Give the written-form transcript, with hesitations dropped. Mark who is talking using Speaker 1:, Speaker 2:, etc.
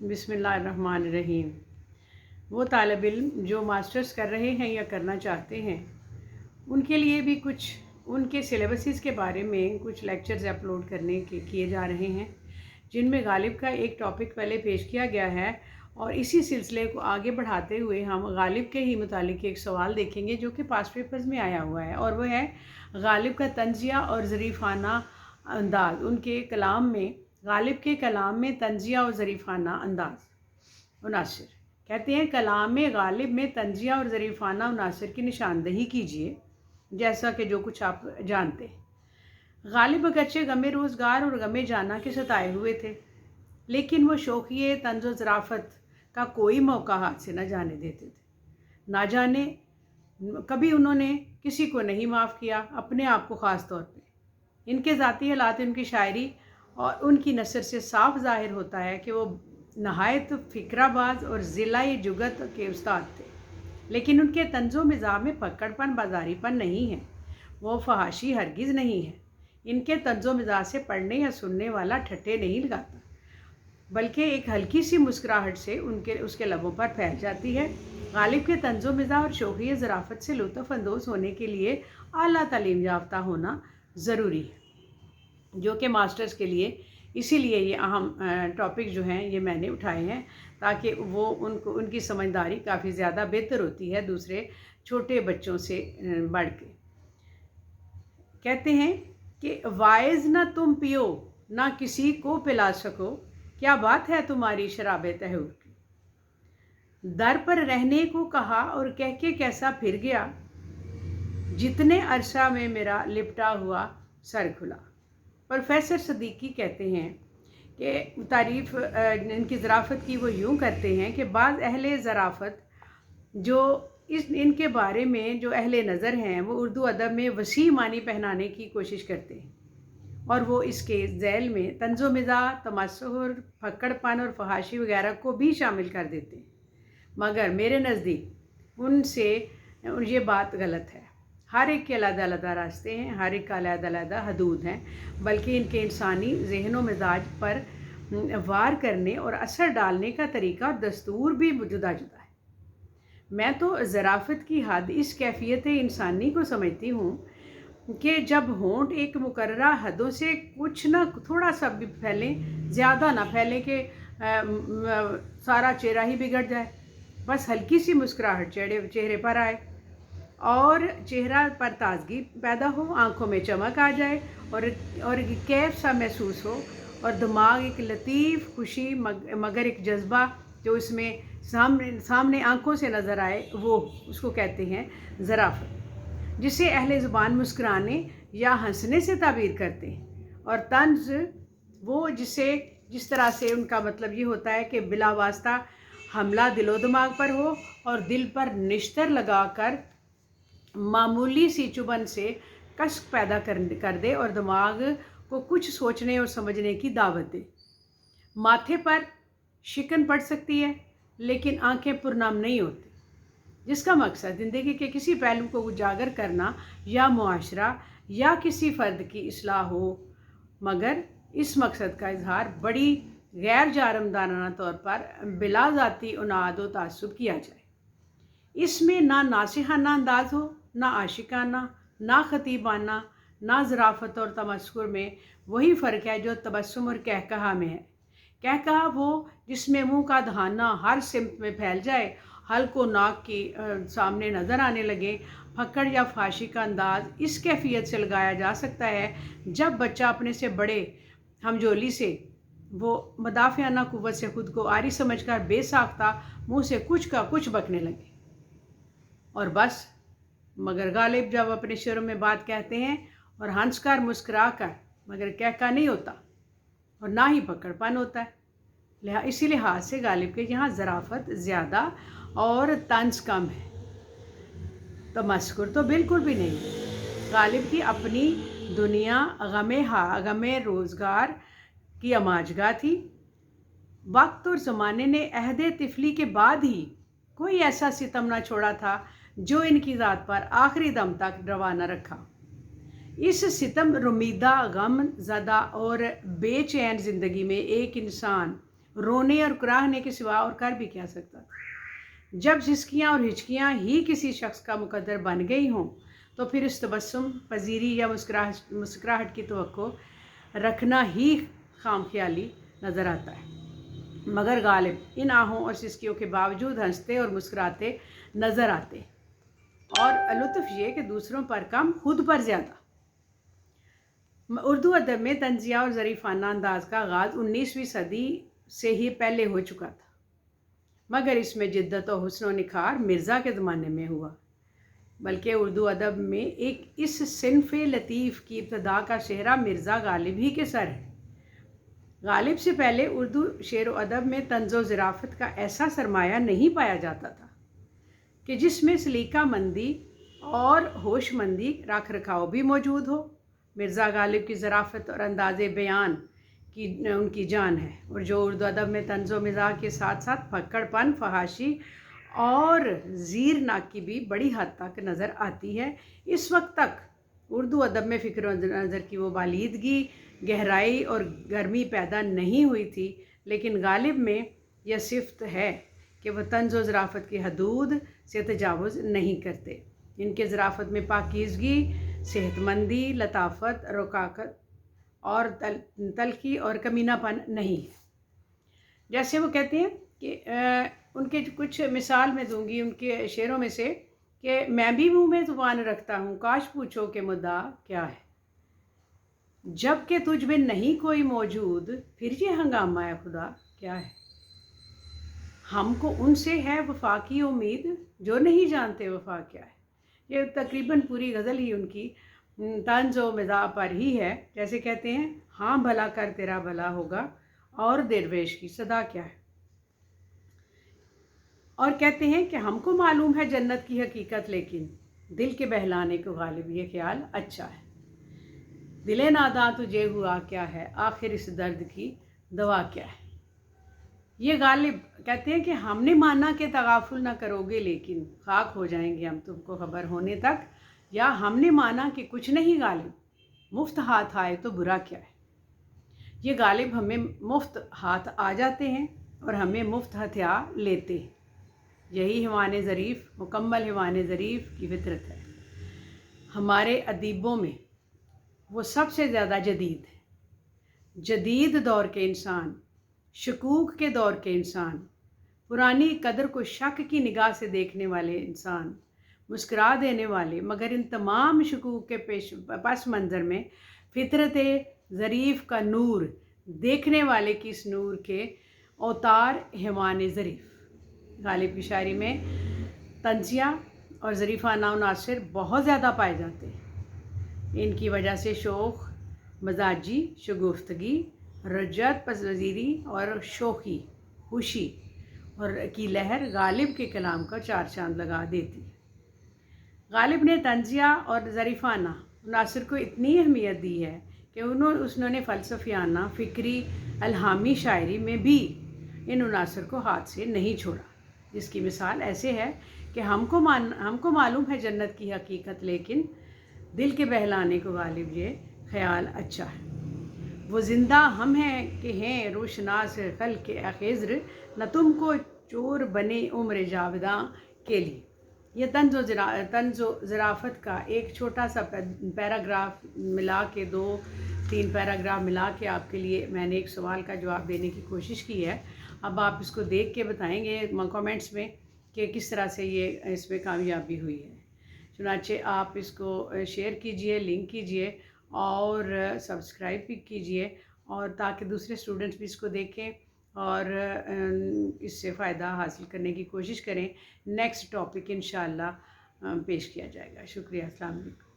Speaker 1: बिस्मिल्लाहिर्रहमानिर्रहीम। वो तालिब इल्म जो मास्टर्स कर रहे हैं या करना चाहते हैं, उनके लिए भी कुछ उनके सिलेबसेस के बारे में कुछ लेक्चर्स अपलोड किए जा रहे हैं, जिनमें गालिब का एक टॉपिक पहले पेश किया गया है और इसी सिलसिले को आगे बढ़ाते हुए हम गालिब के ही मुतालिक एक सवाल देखेंगे जो कि पास्ट पेपर्स में आया हुआ है, और वह है गालिब का तंजिया और ज़रीफ़ाना अंदाज़। उनके कलाम में, गालिब के कलाम में तंजिया और ज़रीफ़ाना अंदाज़ उनासिर। कहते हैं कलाम गालिब में तंजिया और ज़रीफ़ाना उनासिर की निशानदही कीजिए, जैसा कि जो कुछ आप जानते हैं। गालिब अगरचे गमे रोज़गार और गमे जाना के सताए हुए थे, लेकिन वो शौक़िए तंज़ो ज़राफ़त का कोई मौका हाथ से न जाने देते थे। ना जाने कभी उन्होंने किसी को नहीं माफ़ किया, अपने आप को ख़ास तौर पे। इनके ज़ाती हालात, उनकी शायरी और उनकी नसर से साफ ज़ाहिर होता है कि वो नहायत फ़िक्राबाज और ज़िला जुगत के उस्ताद थे, लेकिन उनके तंज़ो मिज़ाज में पकड़पन, बाज़ारीपन नहीं है। वो फहाशी हरगिज़ नहीं है। इनके तंज़ो मिज़ाज से पढ़ने या सुनने वाला ठट्ठे नहीं लगाता, बल्कि एक हल्की सी मुस्कुराहट से उसके लबों पर फैल जाती है। गालिब के तंज़ो मिज़ाज और शौक़िए ज़राफ़त से लुत्फ़ अंदोज़ होने के लिए आला तालीम याफ्ता होना ज़रूरी है, जो कि मास्टर्स के लिए, इसीलिए ये अहम टॉपिक जो हैं ये मैंने उठाए हैं, ताकि वो उनकी समझदारी काफ़ी ज़्यादा बेहतर होती है दूसरे छोटे बच्चों से बढ़ के। कहते हैं कि वाइज़ ना तुम पियो ना किसी को पिला सको, क्या बात है तुम्हारी शराबे तहूर की। दर पर रहने को कहा और कह के कैसा फिर गया, जितने अरसा में मेरा लिपटा हुआ सर खुला। प्रोफेसर सदीकी कहते हैं कि तारीफ़ इनकी ज़राफ़त की वो यूँ करते हैं कि बाज़ अहले ज़राफ़त जो इनके बारे में जो अहले नज़र हैं, वो उर्दू अदब में वसी मानी पहनाने की कोशिश करते हैं, और वो इसके ज़ैल में तंज़ो मिज़ाज, तमस्सुर, फक्कड़पन और फहाशी वगैरह को भी शामिल कर देते हैं। मगर मेरे नज़दीक उनसे ये बात गलत है। हर एक के अलग-अलग रास्ते हैं, हर एक का अलग-अलग हदूद हैं, बल्कि इनके इंसानी ज़हन व मिजाज पर वार करने और असर डालने का तरीका और दस्तूर भी जुदा-जुदा है। मैं तो ज़राफ़त की हद इस कैफ़ियत इंसानी को समझती हूँ कि जब होंठ एक मुकर्ररा हदों से कुछ ना थोड़ा सा भी फैलें, ज़्यादा ना फैलें कि सारा चेहरा ही बिगड़ जाए। बस हल्की सी मुस्कुराहट चेहरे पर आए और चेहरा पर ताजगी पैदा हो, आंखों में चमक आ जाए और कैफ सा महसूस हो, और दिमाग एक लतीफ़ खुशी मगर एक जज्बा जो इसमें सामने आंखों से नज़र आए, वो उसको कहते हैं ज़राफ़त, जिसे अहले ज़ुबान मुस्कुराने या हंसने से ताबीर करते हैं। और तंज़ वो जिस तरह से उनका मतलब ये होता है कि बिला वास्ता हमला दिलो दिमाग पर हो और दिल पर निश्तर लगाकर मामूली सी चुभन से कष्ट पैदा कर दे और दिमाग को कुछ सोचने और समझने की दावत दे। माथे पर शिकन पड़ सकती है, लेकिन आंखें पुरनाम नहीं होती, जिसका मकसद ज़िंदगी के किसी पहलू को उजागर करना या मुआशरा या किसी फ़र्द की इस्लाह हो, मगर इस मकसद का इजहार बड़ी गैर जारमदाराना तौर पर बिला ज़ाती उनाद व तासुब किया जाए। इसमें ना नासिहाना अंदाज हो, ना आशिकाना, ना ख़तीबाना, ना ज़राफ़त और तमस्कुर में वही फ़र्क है जो तबस्सुम और कहकहा में है। कहकहा वो जिसमें मुंह का दहाना हर सिमत में फैल जाए, हल्को नाक की सामने नज़र आने लगे। फक्कड़ या फाशी का अंदाज़ इस कैफियत से लगाया जा सकता है जब बच्चा अपने से बड़े हमजोली से वो मदाफ़ियाना क़ुव्वत से ख़ुद को आरी समझकर बेसाख्ता मुँह से कुछ का कुछ बकने लगे और बस। मगर गालिब जब अपने शेरों में बात कहते हैं और हंसकर मुस्कुरा कर, मगर कहका नहीं होता और ना ही पकड़पन होता है। इसी लिहाज से गालिब के यहाँ ज़राफ़त ज़्यादा और तंज कम है, तमस्कुर तो बिल्कुल भी नहीं है। गालिब की अपनी दुनिया गमे रोज़गार की अमाजगा थी। वक्त और ज़माने ने अहदे तिफली के बाद ही कोई ऐसा सितम ना छोड़ा था जो इनकी ज़ात पर आखिरी दम तक रवा न रखा। इस सितम रुमीदा, गम ज़दा और बेचैन ज़िंदगी में एक इंसान رونے اور کراہنے کے سوا اور کر بھی کیا سکتا تھا؟ جب سسکیاں اور ہچکیاں ہی کسی شخص کا مقدر بن گئی ہوں تو پھر اس تبسم پذیری یا مسکراہٹ کی توقع رکھنا ہی خام خیالی نظر آتا ہے۔ مگر غالب ان آہوں اور سسکیوں کے باوجود ہنستے اور مسکراتے نظر آتے، اور لطف یہ کہ دوسروں پر کم خود پر زیادہ۔ اردو ادب میں طنزیہ اور ظریفانہ انداز کا آغاز 19ویں صدی سے ہی پہلے ہو چکا تھا، مگر اس میں جدت و حسن و نکھار مرزا کے زمانے میں ہوا، بلکہ اردو ادب میں اس صنف لطیف کی ابتدا کا شہرہ مرزا غالب ہی کے سر ہے۔ غالب سے پہلے اردو شعر و ادب میں طنز و ظرافت کا ایسا سرمایہ نہیں پایا جاتا تھا کہ جس میں سلیقہ مندی اور ہوش مندی رکھ رکھاؤ بھی موجود ہو۔ مرزا غالب کی ظرافت اور انداز بیان کی ان کی جان ہے، اور جو اردو ادب میں طنز و مزاح کے ساتھ ساتھ پھکڑ پن، فحاشی اور زیر ناکی بھی بڑی حد تک نظر آتی ہے۔ اس وقت تک اردو ادب میں فکر و نظر کی وہ بالیدگی، گہرائی اور گرمی پیدا نہیں ہوئی تھی، لیکن غالب میں یہ صفت ہے کہ وہ طنز و ظرافت کی حدود سے تجاوز نہیں کرتے۔ ان کے ظرافت میں پاکیزگی، صحت مندی، لطافت، رقاقت اور تلخی اور کمینہ پن نہیں ہے۔ جیسے وہ کہتے ہیں کہ ان کے کچھ مثال میں دوں گی ان کے شعروں میں سے کہ میں بھی منہ میں زبان رکھتا ہوں، کاش پوچھو کہ مدعا کیا ہے، جب کہ تجھ میں نہیں کوئی موجود، پھر یہ ہنگامہ خدا کیا ہے، ہم کو ان سے ہے وفا کی امید جو نہیں جانتے وفا کیا ہے۔ یہ تقریباً پوری غزل ہی ان کی طنز و مزاح پر ہی ہے۔ جیسے کہتے ہیں، ہاں بھلا کر تیرا بھلا ہوگا اور درویش کی صدا کیا ہے، اور کہتے ہیں کہ ہم کو معلوم ہے جنت کی حقیقت، لیکن دل کے بہلانے کو غالب یہ خیال اچھا ہے، دل ناداں تجھے ہوا کیا ہے، آخر اس درد کی دوا کیا ہے۔ یہ غالب کہتے ہیں کہ ہم نے مانا کہ تغافل نہ کرو گے، لیکن خاک ہو جائیں گے ہم تم کو خبر ہونے تک، یا ہم نے مانا کہ کچھ نہیں غالب، مفت ہاتھ آئے تو برا کیا ہے۔ یہ غالب ہمیں مفت ہاتھ آ جاتے ہیں اور ہمیں مفت ہتھیا لیتے ہیں۔ یہی حیوان ظریف، مکمل حیوان ظریف کی فطرت ہے۔ ہمارے ادیبوں میں وہ سب سے زیادہ جدید ہے، جدید دور کے انسان، شکوک کے دور کے انسان، پرانی قدر کو شک کی نگاہ سے دیکھنے والے انسان، مسکرا دینے والے، مگر ان تمام شکوک کے پس منظر میں فطرت ظریف کا نور دیکھنے والے کی اس نور کے اوتار حیوان ظریف۔ غالب کی شاعری میں طنزیہ اور ظریفانہ عناصر بہت زیادہ پائے جاتے ہیں۔ ان کی وجہ سے شوخ مزاجی، شگفتگی، رجعت پذیری اور شوخی، خوشی اور کی لہر غالب کے کلام کا چار چاند لگا دیتی ہے۔ غالب نے طنزیہ اور ظریفانہ عناصر کو اتنی اہمیت دی ہے کہ انہوں نے فلسفیانہ، فکری، الہامی شاعری میں بھی ان عناصر کو ہاتھ سے نہیں چھوڑا، جس کی مثال ایسے ہے کہ ہم کو معلوم ہے جنت کی حقیقت، لیکن دل کے بہلانے کو غالب یہ خیال اچھا ہے۔ وہ زندہ ہم ہیں کہ ہیں روشناس خلق خضر، نہ تم کو چور بنے عمر جاوداں کے لیے۔ یہ طنز و ظرافت کا ایک چھوٹا سا پیراگراف ملا کے، 2-3 پیراگراف ملا کے آپ کے لیے میں نے ایک سوال کا جواب دینے کی کوشش کی ہے۔ اب آپ اس کو دیکھ کے بتائیں گے کامنٹس میں کہ کس طرح سے یہ اس میں کامیابی ہوئی ہے۔ چنانچہ آپ اس کو شیئر کیجئے، لنک کیجئے اور سبسکرائب بھی کیجئے، اور تاکہ دوسرے اسٹوڈنٹس بھی اس کو دیکھیں اور اس سے فائدہ حاصل کرنے کی کوشش کریں۔ نیکسٹ ٹاپک انشاءاللہ پیش کیا جائے گا۔ شکریہ، السلام علیکم۔